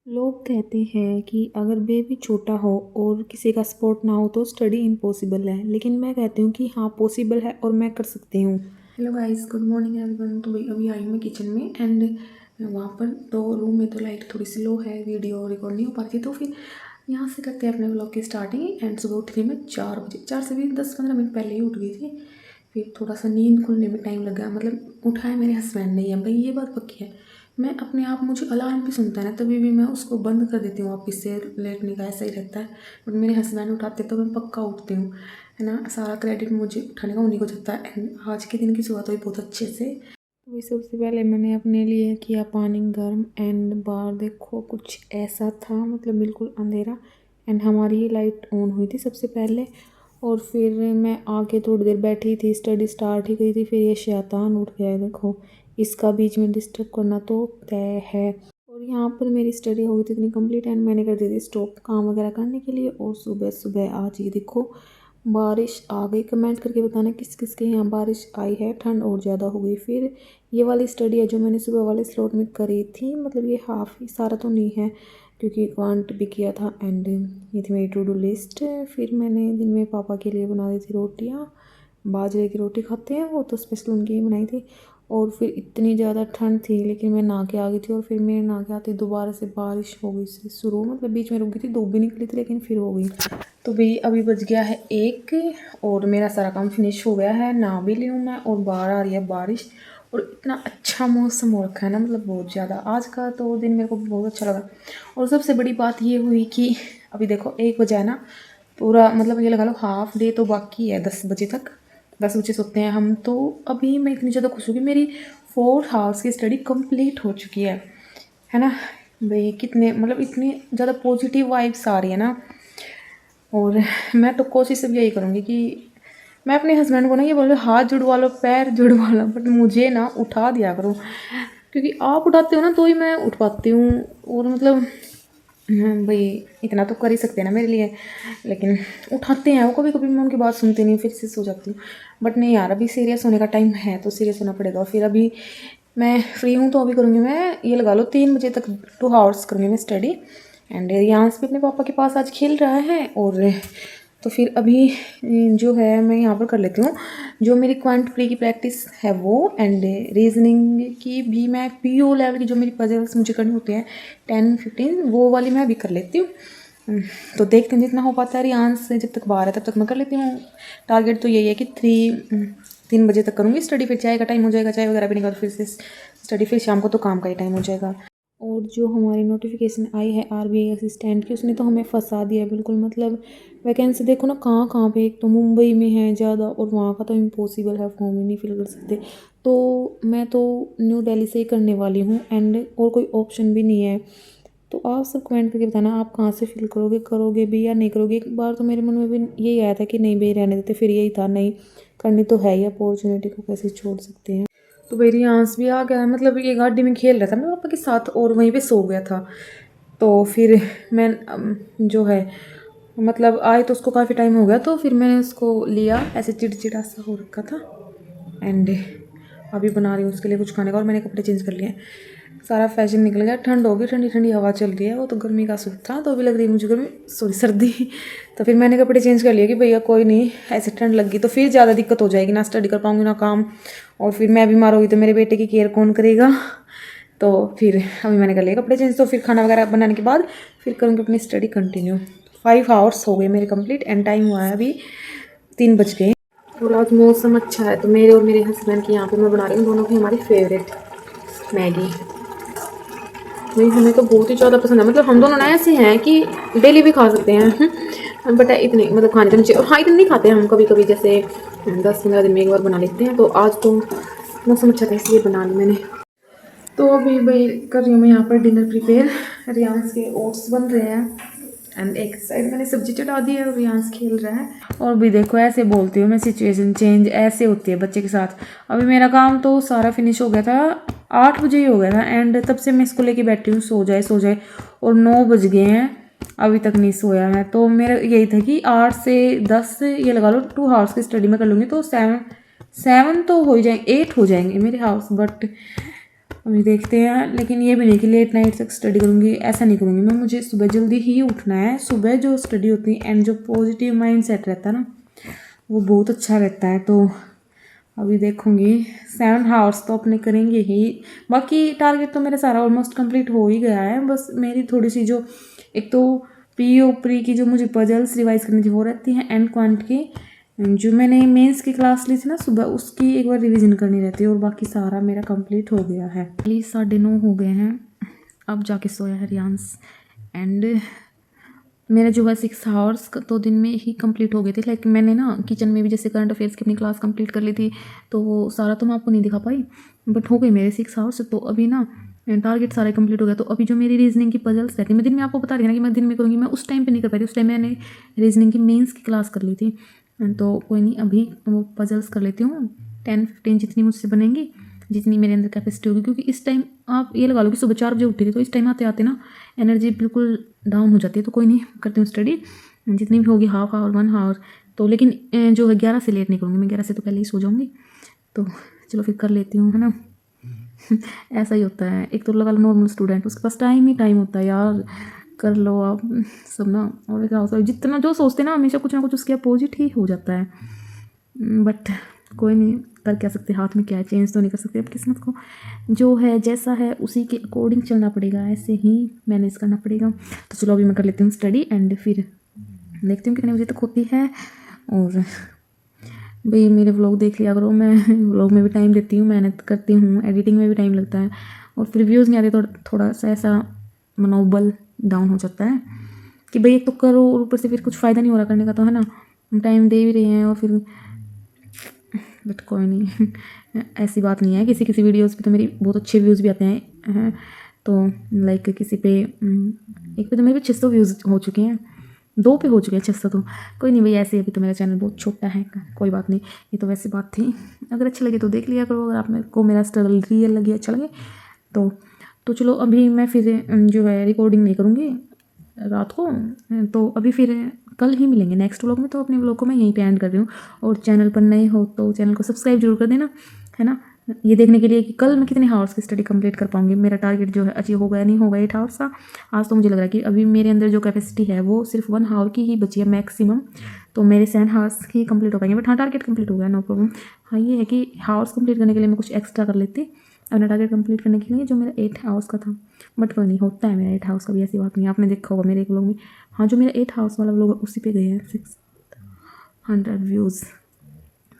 लोग कहते हैं कि अगर बेबी छोटा हो और किसी का सपोर्ट ना हो तो स्टडी इम्पॉसिबल है, लेकिन मैं कहती हूँ कि हाँ पॉसिबल है और मैं कर सकती हूँ। Hello guys, good morning everyone. तो भाई अभी आई मैं किचन में एंड वहाँ पर तो रूम में तो लाइट थोड़ी सी लो है, वीडियो रिकॉर्ड नहीं हो पाती, तो फिर यहाँ से करते हैं अपने व्लॉग की स्टार्टिंग। एंड सुबह उठ रही मैं 4 बजे, 4 से भी 10-15 मिनट पहले ही उठ गई थी। फिर थोड़ा सा नींद खुलने में टाइम लगा, मतलब उठाया मेरे हस्बैंड ने है भाई, ये बात पक्की है। मैं अपने आप, मुझे अलार्म भी सुनता है ना तभी भी मैं उसको बंद कर देती हूँ, वापस से लेटने का ऐसा ही रहता है। बट मेरे हस्बैंड उठाते तो मैं पक्का उठती हूँ, है ना। सारा क्रेडिट मुझे उठाने का उन्हीं को जाता है। एंड आज के दिन की शुरुआत हुई बहुत अच्छे से। तो वही सबसे पहले मैंने अपने लिए किया पानी गर्म एंड बाहर देखो कुछ ऐसा था, मतलब बिल्कुल अंधेरा। एंड हमारी ही लाइट ऑन हुई थी सबसे पहले, और फिर मैं आके थोड़ी देर बैठी थी, स्टडी स्टार्ट ही गई थी, फिर ये शैतान उठ गया है देखो। इसका बीच में डिस्टर्ब करना तो तय है। और यहाँ पर मेरी स्टडी हो गई थी इतनी कंप्लीट एंड मैंने कर दी थी स्टॉप काम वगैरह करने के लिए। और सुबह सुबह आज ये देखो बारिश आ गई। कमेंट करके बताना किस किस के यहाँ बारिश आई है, ठंड और ज़्यादा हो गई। फिर ये वाली स्टडी है जो मैंने सुबह वाले स्लॉट में करी थी, मतलब ये हाफ ही, सारा तो नहीं है क्योंकि क्वांट भी किया था। एंड ये थी मेरी टू डू लिस्ट। फिर मैंने दिन में पापा के लिए बना दी थी रोटियाँ, बाजरे की रोटी खाते हैं वो, तो स्पेशल उनके लिए बनाई थी। और फिर इतनी ज़्यादा ठंड थी लेकिन मैं नहा के आ गई थी, और फिर मैं नहा के आती दोबारा से बारिश हो गई से शुरू, मतलब बीच में रुक गई थी, धूप भी निकली थी लेकिन फिर हो गई। तो भाई अभी बज गया है 1 और मेरा सारा काम फिनिश हो गया है, नहा भी ली हूँ मैं, और बाहर आ रही है बारिश। और इतना अच्छा मौसम हो रखा है ना, मतलब बहुत ज़्यादा। आज का तो दिन मेरे को बहुत अच्छा लगा। और सबसे बड़ी बात ये हुई कि अभी देखो 1 बजा है ना, पूरा मतलब ये लगा लो हाफ डे तो बाकी है 10 बजे तक। 10 बजे सोते हैं हम, तो अभी मैं इतनी ज़्यादा खुश हूँ कि मेरी 4 आवर्स की स्टडी कंप्लीट हो चुकी है ना भाई। कितने मतलब इतनी ज़्यादा पॉजिटिव वाइब्स आ रही है ना। और मैं तो कोशिश अब यही करूँगी कि मैं अपने हस्बैंड को ना ये बोल रही हाथ जुड़वा लो, पैर जुड़वा लो, बट मुझे ना उठा दिया करो, क्योंकि आप उठाते हो ना तो ही मैं उठ पाती हूँ। और मतलब भाई इतना तो कर ही सकते हैं ना मेरे लिए, लेकिन उठाते हैं वो। कभी कभी मैं उनकी बात सुनती नहीं, फिर से सो जाती हूँ। बट नहीं यार, अभी सीरियस होने का टाइम है तो सीरियस होना पड़ेगा। फिर अभी मैं फ्री हूँ तो अभी करूँगी मैं, ये लगा लो 3 बजे तक 2 आवर्स करूँगी मैं स्टडी। एंड रियांस भी अपने पापा के पास आज खेल रहा है। और तो फिर अभी जो है मैं यहाँ पर कर लेती हूँ जो मेरी क्वांट प्री की प्रैक्टिस है वो, एंड रीजनिंग की भी मैं पीओ लेवल की जो मेरी पजल्स मुझे करनी होती हैं 10-15 वो वाली मैं भी कर लेती हूँ। तो देखते हैं जितना हो पाता है। रियांस से जब तक बाहर है तब तक मैं कर लेती हूँ। टारगेट तो यही है कि 3 बजे तक करूँगी स्टडी, फिर चाय का टाइम हो जाएगा, चाय वगैरह पीने के बाद फिर से स्टडी, फिर शाम को तो काम का ही टाइम हो जाएगा। और जो हमारी नोटिफिकेशन आई है आरबीआई असिस्टेंट की, उसने तो हमें फंसा दिया बिल्कुल। मतलब वैकेंसी देखो ना कहाँ कहाँ पे, एक तो मुंबई में है ज़्यादा और वहाँ का तो इम्पॉसिबल है, फॉर्म ही नहीं फिल कर सकते। तो मैं तो न्यू दिल्ली से ही करने वाली हूँ एंड और कोई ऑप्शन भी नहीं है। तो आप सब कमेंट करके बताना आप कहाँ से फिल करोगे, करोगे भी या नहीं करोगे। एक बार तो मेरे मन में भी यही आया था कि नहीं भाई रहने देते, फिर यही था नहीं करनी तो है ही, अपॉर्चुनिटी को कैसे छोड़ सकते हैं। तो भाई रियांस भी आ गया, मतलब ये गाड़ी में खेल रहा था मेरे पापा के साथ और वहीं पे सो गया था। तो फिर मैं जो है मतलब आए तो उसको काफ़ी टाइम हो गया, तो फिर मैंने उसको लिया, ऐसे चिड़चिड़ा सा हो रखा था। एंड अभी बना रही हूँ उसके लिए कुछ खाने का, और मैंने कपड़े चेंज कर लिए। सारा फैशन निकल गया, ठंड हो गई, ठंडी ठंडी हवा चल रही है, वो तो गर्मी का सूट था तो अभी लग रही है मुझे गर्मी, सॉरी सर्दी। तो फिर मैंने कपड़े चेंज कर लिए कि भैया कोई नहीं, ऐसे ठंड लग गई तो फिर ज़्यादा दिक्कत हो जाएगी, ना स्टडी कर पाऊँगी ना काम, और फिर मैं बीमार होगी तो मेरे बेटे की केयर कौन करेगा। तो फिर अभी मैंने कर लिया कपड़े चेंज, तो फिर खाना वगैरह बनाने के बाद फिर करूँगी अपनी स्टडी कंटिन्यू। 5 आवर्स हो गए मेरे कंप्लीट एंड टाइम हुआ है अभी 3 बज गए। और आज मौसम अच्छा है तो मेरे और मेरे हस्बैंड की यहाँ पे मैं बना रही हूँ दोनों की हमारी फेवरेट मैगी। नहीं हमें तो बहुत ही ज़्यादा पसंद है, मतलब हम दोनों ना ऐसे हैं कि डेली भी खा सकते हैं, बट इतने मतलब खाने तो चाहिए। हाँ इतने नहीं खाते हैं हम, कभी कभी जैसे 10-15 दिन में एक बार बना लेते हैं। तो आज तो मौसम अच्छा था इसलिए बना ली मैंने। तो अभी भाई कर रही हूँ मैं यहाँ पर डिनर प्रिपेयर। रियांस के ओट्स बन रहे हैं एंड एक साइड मैंने सब्जी चढ़ा दी है और रियांस खेल रहा है। और भी देखो ऐसे बोलती हूँ मैं, सिचुएशन चेंज ऐसे होती है बच्चे के साथ। अभी मेरा काम तो सारा फिनिश हो गया था, 8 बजे ही हो गया था एंड तब से मैं इसको लेके बैठी हूँ सो जाए सो जाए, और 9 बज गए हैं अभी तक नहीं सोया है। तो मेरा यही था कि 8 से 10 ये लगा लो 2 आवर्स की स्टडी में कर लूँगी तो 7 तो हो ही जाएंगे, 8 हो जाएंगे मेरे हाउस। बट अभी देखते हैं। लेकिन ये भी नहीं कि लेट नाइट तक स्टडी करूँगी, ऐसा नहीं करूँगी मैं। मुझे सुबह जल्दी ही उठना है। सुबह जो स्टडी होती है एंड जो पॉजिटिव माइंड सेट रहता है ना, वो बहुत अच्छा रहता है। तो अभी देखूँगी 7 हावर्स तो अपने करेंगे ही। बाकी टारगेट तो मेरा सारा ऑलमोस्ट कंप्लीट हो ही गया है। बस मेरी थोड़ी सी जो एक तो पी ओ प्री की जो मुझे पजल्स रिवाइज करनी थी वो रहती हैं, एंड क्वांट की जो मैंने मेंस की क्लास ली थी ना सुबह, उसकी एक बार रिवीजन करनी रहती है। और बाकी सारा मेरा कंप्लीट हो गया है। प्लीज़ 9:30 हो गए हैं, अब जाके सोया है रियांस। एंड मेरा जो है 6 हावर्स तो दिन में ही कंप्लीट हो गए थे। लाइक मैंने ना किचन में भी जैसे करंट अफेयर्स की अपनी क्लास कंप्लीट कर ली थी, तो वो सारा तो मैं आपको नहीं दिखा पाई, बट हो गए मेरे 6 हावर्स। तो अभी ना टारगेट सारे कंप्लीट हो गया। तो अभी जो मेरी रीजनिंग की पजल्स रहती है, मैं दिन में आपको बता रही हूँ ना कि मैं दिन में करूँगी, मैं उस टाइम पे नहीं कर पाई थी। उस टाइम मैंने रीजनिंग की मेंस की क्लास कर ली थी। तो कोई नहीं, अभी वो पजल्स कर लेती हूँ 10-15 जितनी मुझसे बनेंगी, जितनी मेरे अंदर कैपेसिटी होगी। क्योंकि इस टाइम आप ये लगा लो कि सुबह 4 बजे उठी थी, तो इस टाइम आते आते ना एनर्जी बिल्कुल डाउन हो जाती है। तो कोई नहीं, करती हूँ स्टडी जितनी भी होगी, हाफ आवर 1 आवर तो। लेकिन जो है 11 से लेट नहीं करूँगी मैं, 11 से तो पहले ही सो जाऊँगी। तो चलो फिर कर लेती हूँ, है ना। ऐसा ही होता है। एक तो लगा लो नॉर्मल स्टूडेंट, उसके पास टाइम ही टाइम होता है यार, कर लो आप सब ना। और क्या होता है, जितना जो सोचते ना हमेशा कुछ ना कुछ उसके अपोजिट ही हो जाता है। बट कोई नहीं, कर क्या सकते, हाथ में क्या है, चेंज तो नहीं कर सकते। अब किस्मत को जो है जैसा है उसी के अकॉर्डिंग चलना पड़ेगा, ऐसे ही मैनेज करना पड़ेगा। तो चलो अभी मैं कर लेती हूँ स्टडी एंड फिर देखती हूँ कितने बजे तक होती है। और भाई मेरे व्लॉग देख लिया करो, मैं व्लॉग में भी टाइम देती हूँ, मेहनत करती हूँ, एडिटिंग में भी टाइम लगता है। और फिर व्यूज़ नहीं आते तो थोड़ा सा ऐसा मनोबल डाउन हो जाता है कि भाई एक तो करो और ऊपर से फिर कुछ फ़ायदा नहीं हो रहा करने का, तो है ना। हम टाइम दे भी रहे हैं और फिर, बट कोई नहीं ऐसी बात नहीं है। किसी किसी वीडियोस पे तो मेरी बहुत अच्छे व्यूज़ भी आते हैं। तो लाइक किसी पे एक पे तो मेरे 600 व्यूज़ हो चुके हैं, 2 पे हो चुके हैं 600। तो कोई नहीं भाई, ऐसे अभी तो मेरा चैनल बहुत छोटा है, कोई बात नहीं। ये तो वैसी बात थी। अगर अच्छे लगे तो देख लिया करो, अगर आप मेरे को मेरा स्ट्रगल रियल लगे, अच्छा लगे तो चलो अभी मैं फिर जो है रिकॉर्डिंग नहीं करूँगी रात को। तो अभी फिर कल ही मिलेंगे नेक्स्ट व्लॉग में। तो अपने व्लॉग को मैं यहीं पे एंड कर रही हूँ। और चैनल पर नए हो तो चैनल को सब्सक्राइब जरूर कर देना, है ना, ये देखने के लिए कि कल मैं कितने हावर्स की स्टडी कंप्लीट कर पाऊंगी। मेरा टारगेट जो है अचीव होगा या नहीं होगा 8 हावर्स का। आज तो मुझे लग रहा है कि अभी मेरे अंदर जो कैपेसिटी है वो सिर्फ 1 हावर की ही बची है मैक्सिमम। तो मेरे 7 हावर्स ही कंप्लीट हो पाएंगे। बट हाँ, टारगेट कंप्लीट हो गया, नो प्रॉब्लम। हाँ, ये है कि हावर्स कंप्लीट करने के लिए मैं कुछ एक्स्ट्रा कर लेती अपना टारगेट कंप्लीट करने के लिए, जो मेरा 8 हावर्स का था। बट कोई नहीं, होता है मेरा 8 हावर्स का भी, ऐसी बात नहीं है। आपने देखा होगा मेरे एक व्लॉग में, हाँ, जो मेरा 8 हावर्स वाला व्लॉग है उसी पे गए हैं 600 व्यूज़।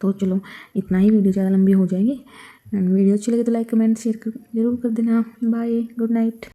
तो चलो इतना ही, वीडियो ज़्यादा लंबी हो जाएगी। एंड वीडियो अच्छी लगे तो लाइक कमेंट शेयर जरूर कर देना। Bye, good night.